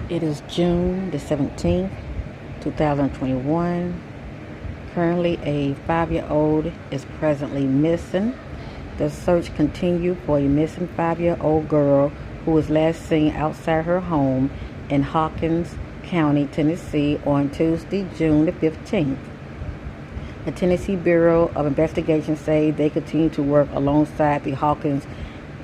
It is June the 17th, 2021. Currently, a 5-year-old is presently missing. The search continues for a missing 5-year-old girl who was last seen outside her home in Hawkins County, Tennessee on Tuesday, June the 15th. The Tennessee Bureau of Investigation say they continue to work alongside the Hawkins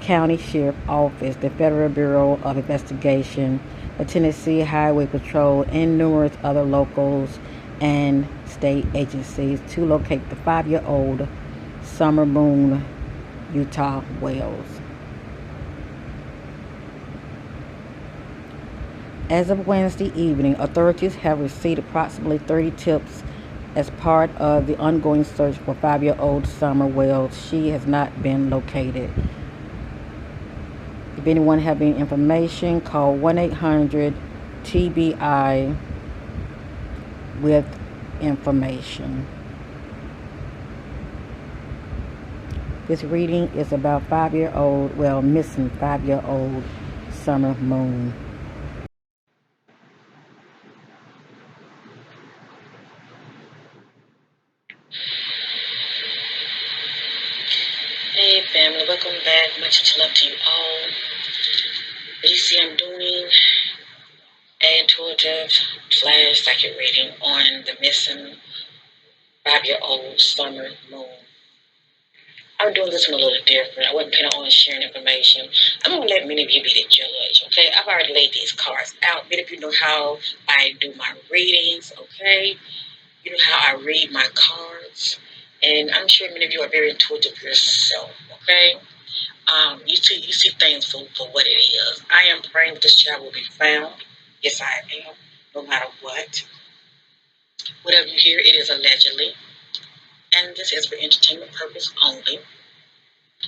County Sheriff Office, the Federal Bureau of Investigation, the Tennessee Highway Patrol, and numerous other locals and state agencies to locate the 5-year-old Summer Moon Utah Wells. As of Wednesday evening, authorities have received approximately 30 tips as part of the ongoing search for 5-year-old Summer Wells. She has not been located. If anyone have any information, call 1-800-TBI with information. This reading is about missing 5-year-old Summer Moon. Hey family, welcome back. Much love to you all. As you see, I'm doing an intuitive flash psychic reading on the missing 5-year-old Summer Moon. I'm doing this one a little different. I wasn't planning on sharing information. I'm going to let many of you be the judge, okay? I've already laid these cards out. Many of you know how I do my readings, okay? You know how I read my cards. And I'm sure many of you are very intuitive yourself, okay? You see things for what it is. I am praying that this child will be found. Yes, I am. No matter what. Whatever you hear, it is allegedly. And this is for entertainment purpose only.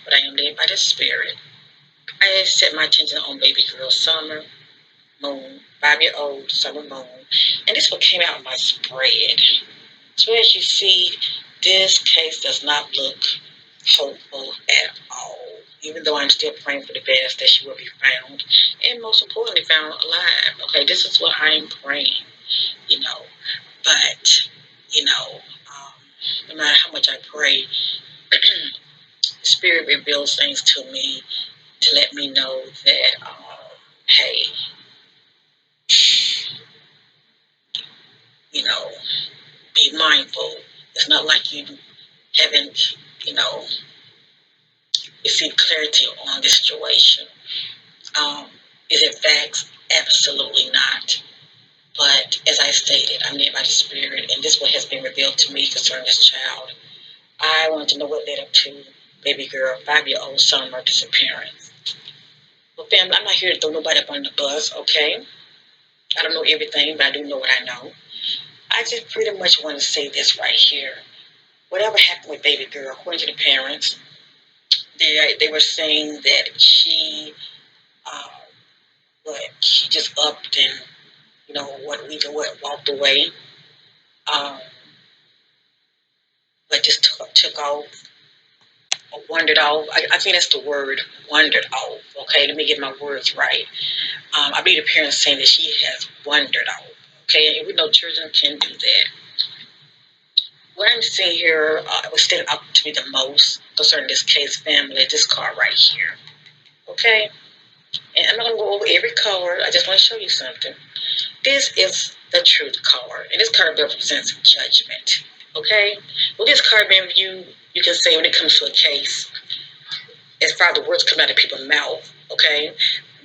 But I am led by the Spirit. I set my attention on baby girl Summer Moon, 5-year-old Summer Moon. And this is what came out of my spread. So as you see, this case does not look hopeful at all. Even though I'm still praying for the best that she will be found, and most importantly, found alive. Okay, this is what I'm praying, you know. But, no matter how much I pray, Spirit reveals things to me to let me know that, hey, be mindful. It's not like you haven't, received clarity on this situation. Is it facts? Absolutely not. But as I stated, I'm led by the Spirit, and this is what has been revealed to me concerning this child. I want to know what led up to baby girl, 5-year-old Summer disappearance. Well, family, I'm not here to throw nobody up on the bus, okay? I don't know everything, but I do know what I know. I just pretty much want to say this right here. Whatever happened with baby girl, according to the parents, they were saying that she just upped and walked away, but just took off or wandered off. I think that's the word, wandered off. Okay, let me get my words right. I believe the parents saying that she has wandered off. Okay, and we know children can do that. What I'm seeing here was standing out to me the most concerning this case, family, this card right here. Okay, and I'm not going to go over every card. I just want to show you something. This is the truth card, and this card represents judgment. Okay, well, this card, many of you can say when it comes to a case, as far as the words come out of people's mouth, okay,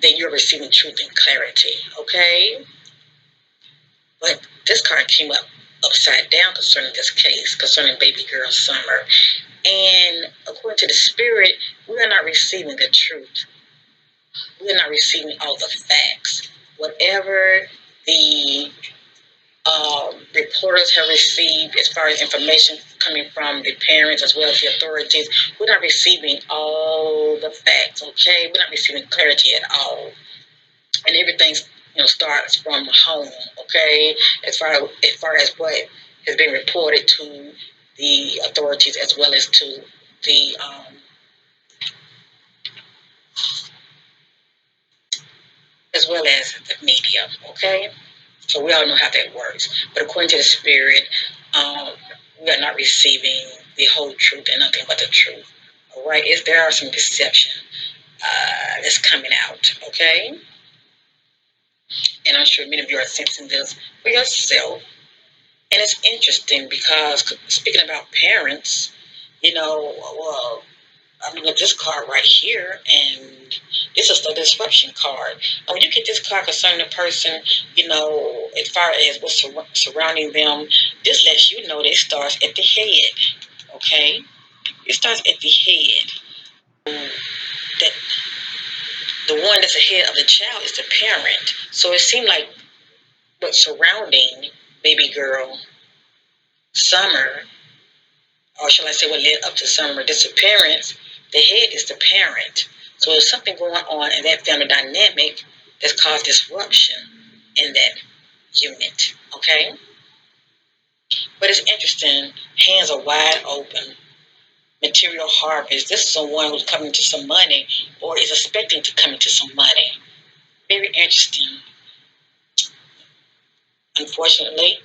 then you're receiving truth and clarity. Okay, but this card came up upside down concerning this case, concerning baby girl Summer, and according to the Spirit, we are not receiving the truth. We are not receiving all the facts. Whatever the reporters have received as far as information coming from the parents as well as the authorities, we're not receiving all the facts, okay? We're not receiving clarity at all. And everything, starts from home, okay? As far as what has been reported to the authorities as well as to the as well as the media, okay? So we all know how that works. But according to the Spirit, um, we are not receiving the whole truth and nothing but the truth. All right? There are some deception that's coming out, okay? And I'm sure many of you are sensing this for yourself. And it's interesting because speaking about parents, well, I'm looking at this card right here, and this is the disruption card. And when you get this card concerning a person, as far as what's surrounding them, this lets you know that it starts at the head, okay? It starts at the head. That the one that's ahead of the child is the parent. So it seemed like what's surrounding baby girl Summer, or shall I say what led up to Summer disappearance, the head is the parent. So there's something going on in that family dynamic that's caused disruption in that unit, okay? But it's interesting, hands are wide open, material harvest. This is someone who's coming to some money or is expecting to come into some money. Very interesting. Unfortunately,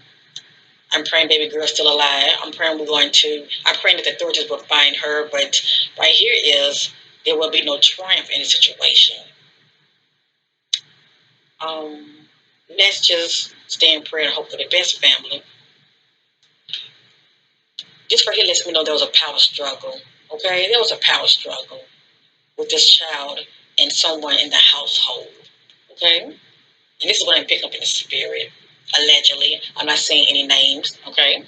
I'm praying baby girl's still alive. I'm praying that the authorities will find her, but right here is there will be no triumph in the situation. Let's just stay in prayer and hope for the best, family. This right here lets me know there was a power struggle. Okay, there was a power struggle with this child and someone in the household. Okay, and this is what I'm picking up in the spirit. Allegedly, I'm not saying any names. Okay,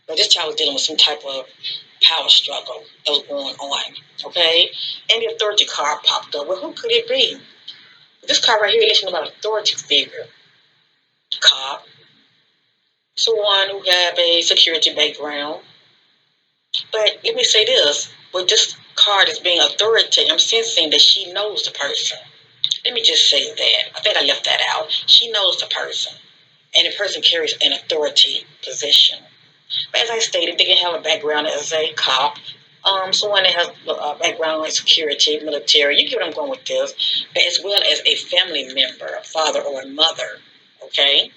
but this child was dealing with some type of power struggle that was going on. Okay, and the authority card popped up. Well, who could it be? This card right here lets me know about authority figure. Cop, someone who have a security background. But let me say this: with this card as being authority, I'm sensing that she knows the person. Let me just say that. I think I left that out. She knows the person, and the person carries an authority position. But as I stated, they can have a background as a cop, someone that has a background in security, military. You get what I'm going with this, but as well as a family member, a father or a mother. Okay,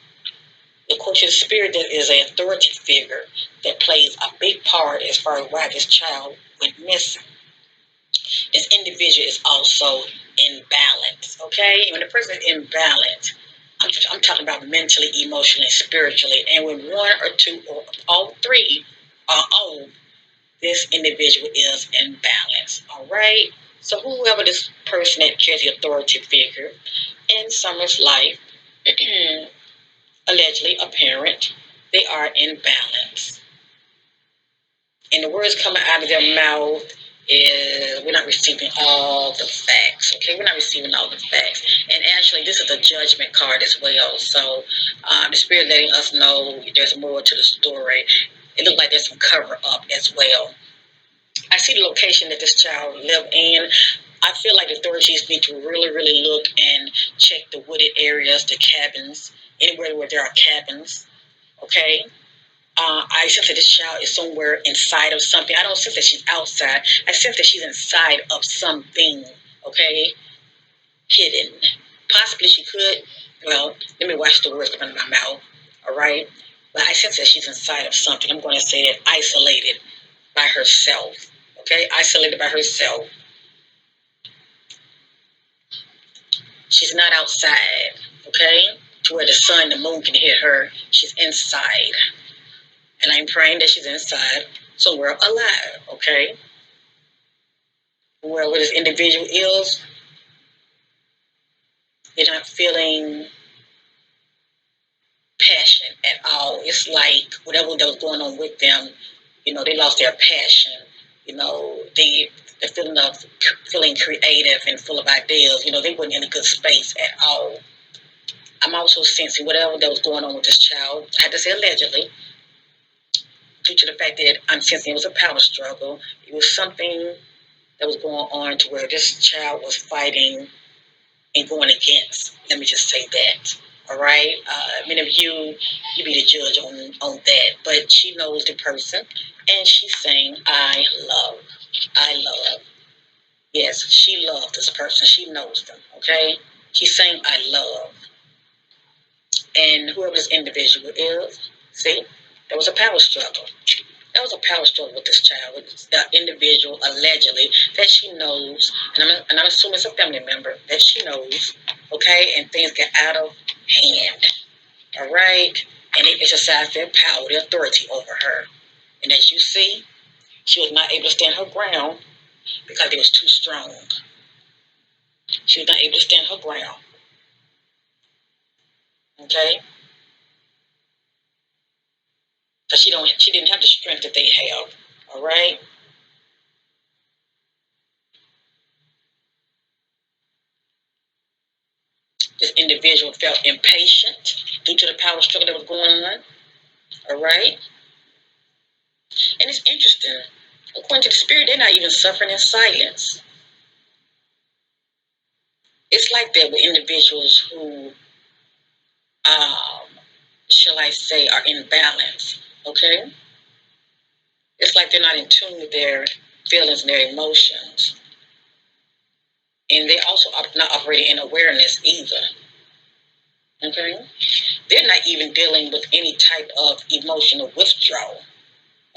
the coach's spirit that is an authority figure that plays a big part as far as why this child went missing. This individual is also in balance, okay? When a person is in balance, I'm talking about mentally, emotionally, spiritually, and when one or two or all three are off, this individual is in balance, all right? So whoever this person that carries the authority figure in Summer's life, allegedly a parent, they are in balance. And the words coming out of their mouth is we're not receiving all the facts. Okay, we're not receiving all the facts. And actually, this is a judgment card as well. So the spirit letting us know there's more to the story. It looks like there's some cover up as well. I see the location that this child lived in. I feel like authorities need to really, really look and check the wooded areas, the cabins, anywhere where there are cabins. Okay, I sense that this child is somewhere inside of something. I don't sense that she's outside. I sense that she's inside of something, okay, hidden. Possibly she could, well, let me watch the words come out of my mouth, all right? But I sense that she's inside of something. I'm going to say that isolated by herself, okay? Isolated by herself. She's not outside, okay? To where the sun, the moon can hit her. She's inside. And I'm praying that she's inside somewhere alive, okay? Where this individual is, they're not feeling passion at all. It's like whatever that was going on with them, they lost their passion. The feeling of feeling creative and full of ideas, they weren't in a good space at all. I'm also sensing whatever that was going on with this child. I had to say allegedly, due to the fact that I'm sensing it was a power struggle. It was something that was going on to where this child was fighting and going against. Let me just say that. All right. Many of you be the judge on that. But she knows the person, and she's saying, "I love, I love." Yes, she loves this person. She knows them. Okay. He's saying, I love. And whoever this individual is, see, there was a power struggle. There was a power struggle with this child, with this individual allegedly that she knows, and I'm assuming it's a family member that she knows, okay, and things get out of hand, all right, and they exercise their power, their authority over her. And as you see, she was not able to stand her ground because it was too strong. She was not able to stand her ground, okay, because she didn't have the strength that they have, all right. This individual felt impatient due to the power struggle that was going on. All right. And it's interesting. According to the spirit, they're not even suffering in silence. It's like that with individuals who, shall I say, are in balance. Okay. It's like they're not in tune with their feelings and their emotions. And they also are not operating in awareness either. Okay. They're not even dealing with any type of emotional withdrawal.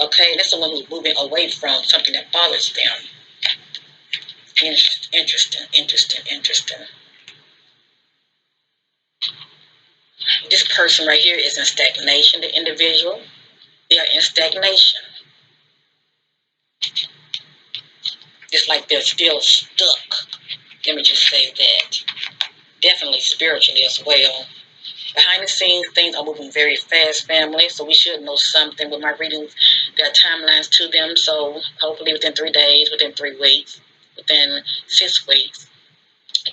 Okay, that's someone who's moving away from something that bothers them. Interesting. This person right here is in stagnation, the individual. They are in stagnation. It's like they're still stuck. Let me just say that. Definitely spiritually as well. Behind the scenes, things are moving very fast, family. So we should know something with my readings. There are timelines to them. So hopefully within 3 days, within 3 weeks, within 6 weeks.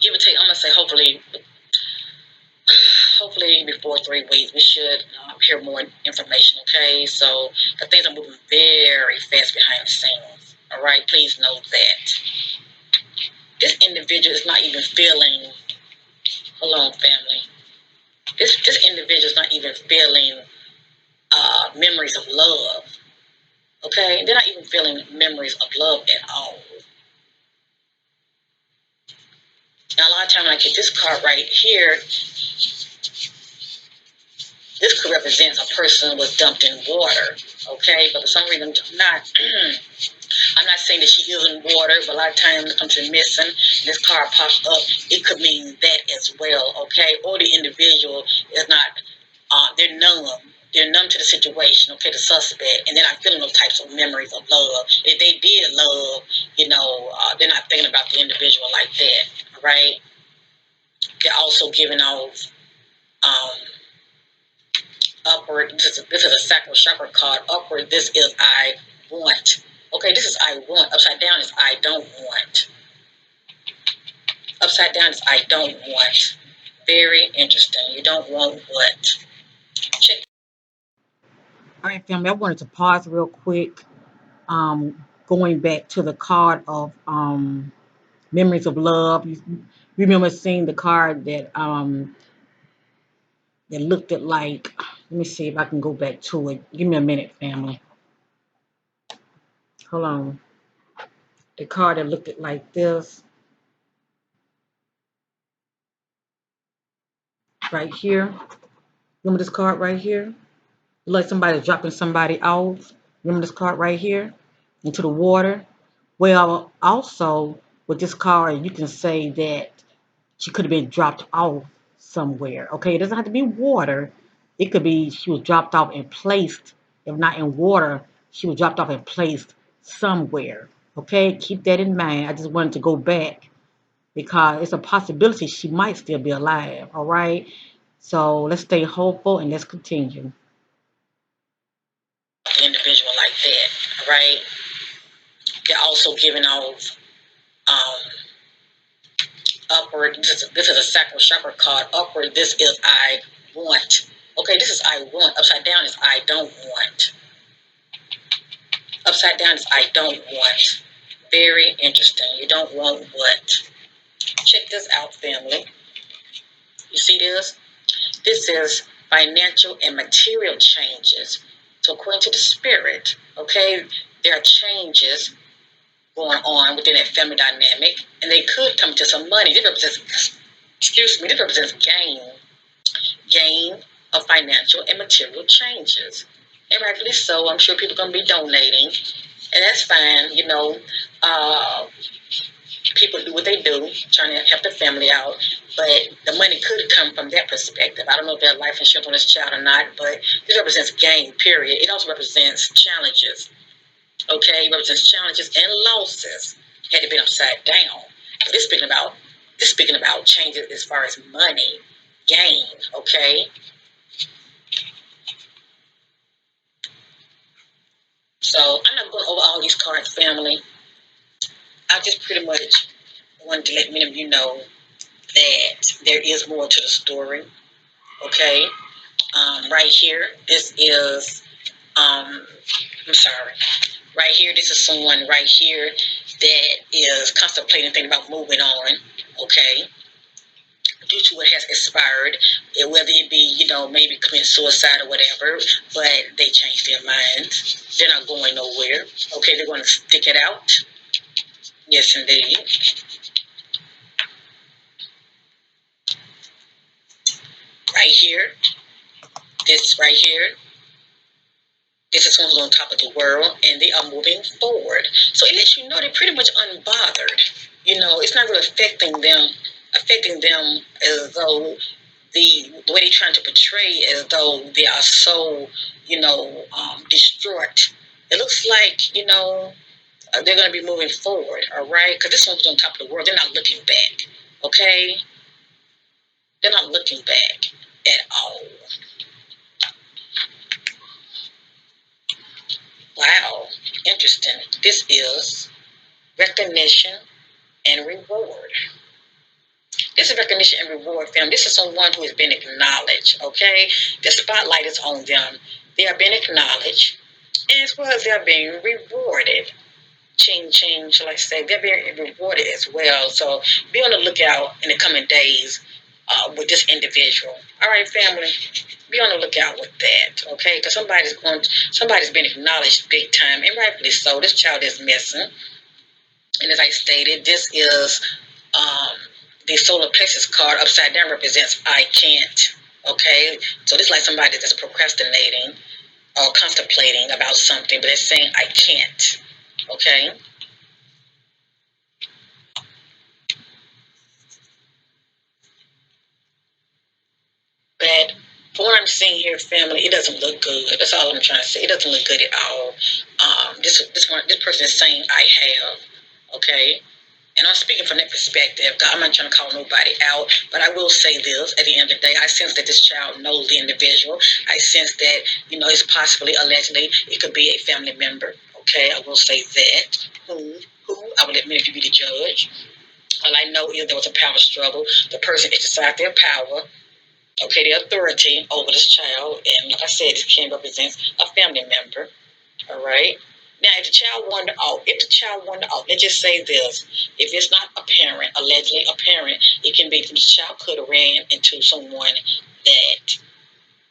Give or take, I'm going to say hopefully before 3 weeks, we should hear more information, okay? So the things are moving very fast behind the scenes, all right? Please know that. This individual is not even feeling, hold on, family. This individual is not even feeling memories of love, okay? They're not even feeling memories of love at all. Now, a lot of times when I get this card right here, this could represent a person was dumped in water, okay? But for some reason, I'm not saying that she is in water, but a lot of times when it comes to missing, this card pops up, it could mean that as well, okay? Or the individual is not, they're numb. They're numb to the situation, okay, the suspect, and they're not feeling those types of memories of love. If they did love, they're not thinking about the individual like that, right? They're also giving off upward. This is a sacral chakra card. Upward, this is I want. Okay, this is I want. Upside down is I don't want. Upside down is I don't want. Very interesting. You don't want what? Check. All right, family, I wanted to pause real quick. Going back to the card of memories of love. You remember seeing the card that looked at like, let me see if I can go back to it. Give me a minute, family. Hold on. The card that looked at like this right here. Remember this card right here? Like somebody's dropping somebody off. Remember this card right here? Into the water. Well, also with this card, you can say that she could have been dropped off somewhere. Okay, it doesn't have to be water. It could be she was dropped off and placed. If not in water, she was dropped off and placed somewhere. Okay, keep that in mind. I just wanted to go back because it's a possibility she might still be alive. All right, so let's stay hopeful and let's continue. The individual like that, right? They're also giving off upward. This is a sacral chakra card. Upward, this is I want. Okay, this is I want. Upside down is I don't want. Upside down is I don't want. Very interesting. You don't want what? Check this out, family. You see this? This is financial and material changes. So according to the spirit, okay, there are changes going on within that family dynamic, and they could come to some money. This represents excuse me, this represents gain of financial and material changes. And rightfully so, I'm sure people are going to be donating, and that's fine. Uh, people do what they do, trying to help the family out, but the money could come from that perspective. I don't know if they have life insurance on this child or not, but this represents gain, period. It also represents challenges, okay? It represents challenges and losses. Had it been upside down. But this speaking about changes as far as money, gain, okay? So I'm not going over all these cards, family. I just pretty much wanted to let many of you know that there is more to the story, okay? Right here, this is, I'm sorry. Right here, this is someone right here that is contemplating, thinking about moving on, okay? Due to what has expired, whether it be, maybe commit suicide or whatever, but they changed their minds. They're not going nowhere, okay? They're going to stick it out. Yes, indeed. Right here, this right here, this is someone who's on top of the world, and they are moving forward. So it lets you know they're pretty much unbothered. It's not really affecting them as though the way they're trying to portray as though they are so, distraught. It looks like, they're going to be moving forward, all right? Because this one's on top of the world. They're not looking back, okay? They're not looking back at all. Wow, interesting. This is recognition and reward. This is recognition and reward, fam. This is someone who has been acknowledged, okay? The spotlight is on them. They are being acknowledged, as well as they're being rewarded. Ching, ching, shall I say. They're being rewarded as well. So be on the lookout in the coming days with this individual. All right, family? Be on the lookout with that, okay? Because somebody's been acknowledged big time, and rightfully so. This child is missing. And as I stated, this is the solar plexus card upside down represents I can't. Okay, so this is like somebody that's procrastinating or contemplating about something, but they're saying I can't. Okay. But from what I'm seeing here, family, it doesn't look good. That's all I'm trying to say. It doesn't look good at all. This person is saying I have. Okay. And I'm speaking from that perspective. I'm not trying to call nobody out, but I will say this: at the end of the day, I sense that this child knows the individual. I sense that it's possibly, allegedly, it could be a family member. Okay, I will say that. Who? I will let many of you be the judge. All I know is there was a power struggle. The person exercised their power. Okay, their authority over this child, and like I said, this can represent a family member. All right. Now, if the child wandered off, let's just say this: if it's not a parent, allegedly a parent, it can be that the child could have ran into someone that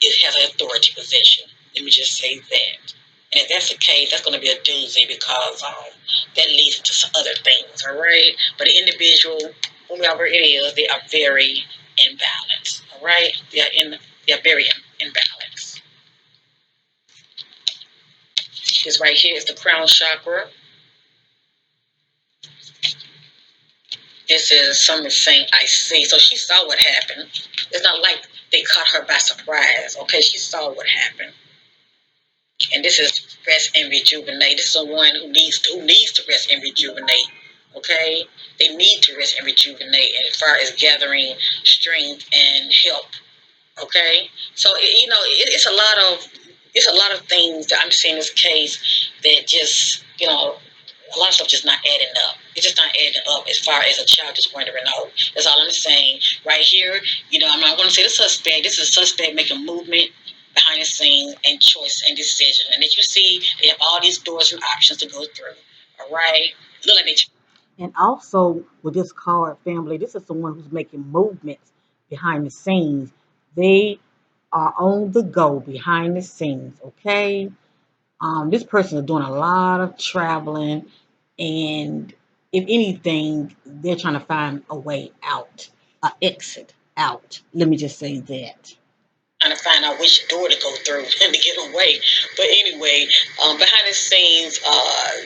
it has an authority position. Let me just say that. And if that's the case, that's going to be a doozy because that leads to some other things. All right. But the individual, whomever it is, they are very imbalanced. All right. They are very imbalanced. This right here is the crown chakra. This is someone saying, I see. So she saw what happened. It's not like they caught her by surprise. Okay, she saw what happened. And this is rest and rejuvenate. This is someone who needs to rest and rejuvenate. Okay? They need to rest and rejuvenate as far as gathering strength and help. Okay? So it's a lot of things that I'm seeing in this case that just a lot of stuff just not adding up. It's just not adding up as far as a child just wandering out. That's all I'm saying. Right here, I'm not going to say the suspect. This is a suspect making movement behind the scenes and choice and decision. And as you see, they have all these doors and options to go through. All right? Look like they. And also with this card, family, this is someone who's making movements behind the scenes. They are on the go behind the scenes, okay? This person is doing a lot of traveling, and if anything, they're trying to find a way out. exit out. Let me just say that. Trying to find out which door to go through and to get away. But anyway, behind the scenes,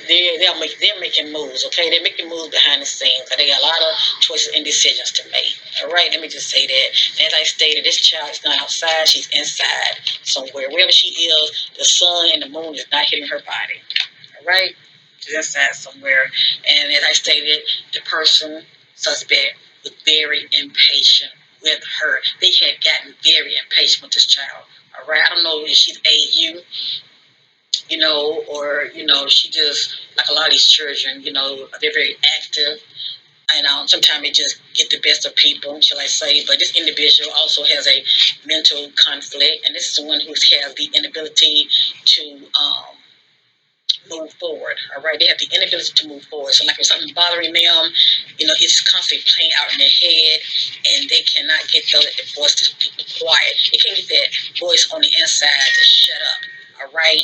they're making moves. Okay, they're making moves behind the scenes. They got a lot of choices and decisions to make. All right, let me just say that. And as I stated, this child is not outside; she's inside somewhere. Wherever she is, the sun and the moon is not hitting her body. All right, she's inside somewhere. And as I stated, the person suspect was very impatient with her. They had gotten very impatient with this child. All right, I don't know if she's AU, or she just like a lot of these children. They're very active, and sometimes they just get the best of people, shall I say? But this individual also has a mental conflict, and this is someone who has the inability to move forward. All right, they have the inability to move forward. So, like if something bothering them, it's constantly playing out in their head, and they cannot get the voice to be quiet. They can't get that voice on the inside to shut up. All right.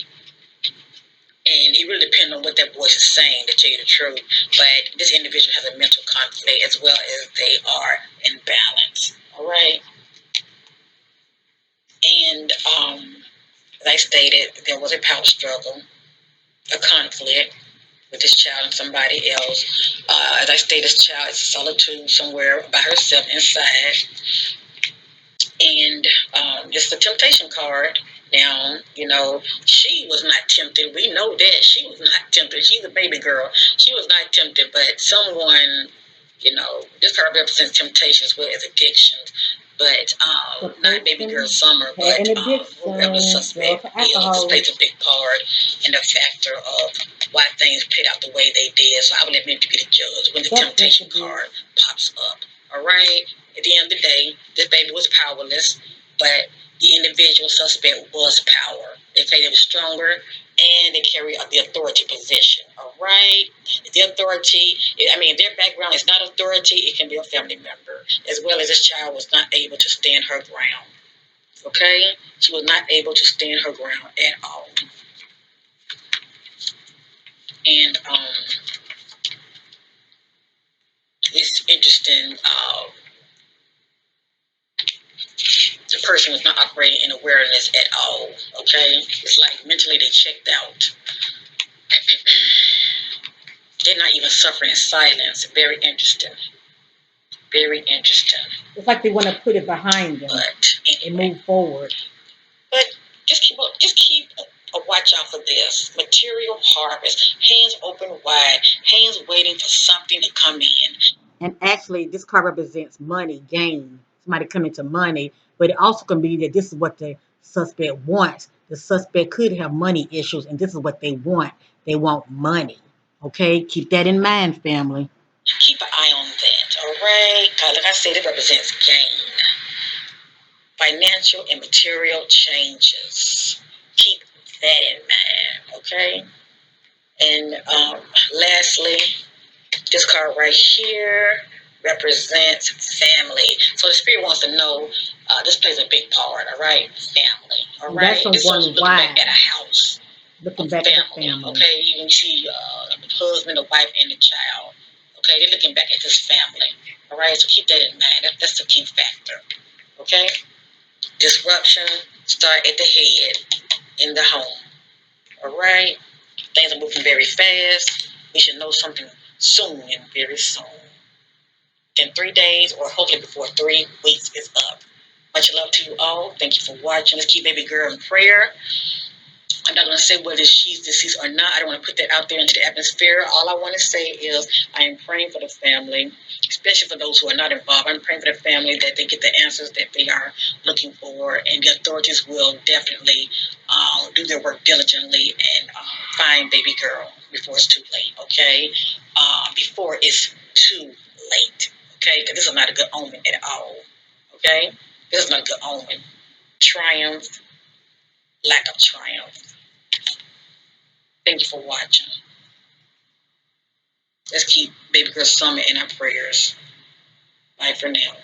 And it really depends on what that voice is saying, to tell you the truth. But this individual has a mental conflict as well as they are imbalanced. All right. And as I stated, there was a power struggle, a conflict with this child and somebody else. As I stated, this child is solitude somewhere by herself inside. And just the temptation card down. She was not tempted. We know that she was not tempted. She's a baby girl. She was not tempted, but someone, this card represents temptation as well as addictions. But not baby girl Summer, but whoever the suspect is. This plays a big part in the factor of why things played out the way they did. So I would let me be the judge when the temptation card pops up. All right. At the end of the day, this baby was powerless, but the individual suspect was power. They say they were stronger and they carry the authority position. All right. The authority, their background is not authority, it can be a family member, as well as this child was not able to stand her ground. Okay? She was not able to stand her ground at all. And it's interesting. The person was not operating in awareness at all. Okay? It's like mentally they checked out. They're not even suffering in silence. Very interesting. Very interesting. It's like they want to put it behind them and move forward. But just keep a watch out for this. Material harvest. Hands open wide. Hands waiting for something to come in. And actually, this card represents money, gain. Somebody coming to money. But it also can be that this is what the suspect wants. The suspect could have money issues, and this is what they want. They want money. Okay? Keep that in mind, family. Keep an eye on that, all right? Like I said, it represents gain. Financial and material changes. Keep that in mind, okay? And lastly, this card right here represents family. So the spirit wants to know, this plays a big part, all right? Family, all right? This is looking back at a house. Looking back at the family. Okay, you can see the husband, the wife, and the child. Okay, they're looking back at this family. All right, so keep that in mind. That's the key factor. Okay? Disruption start at the head in the home. All right? Things are moving very fast. We should know something soon and very soon. In 3 days, or hopefully before 3 weeks is up. Much love to you all. Thank you for watching. Let's keep baby girl in prayer. I'm not going to say whether she's deceased or not. I don't want to put that out there into the atmosphere. All I want to say is I am praying for the family, especially for those who are not involved. I'm praying for the family that they get the answers that they are looking for, and the authorities will definitely do their work diligently and find baby girl before it's too late, okay? Before it's too late, okay? Because this is not a good omen at all, okay? This is not a good omen. Triumph, lack of triumph. Thank you for watching. Let's keep baby girl Summer in our prayers. Bye for now.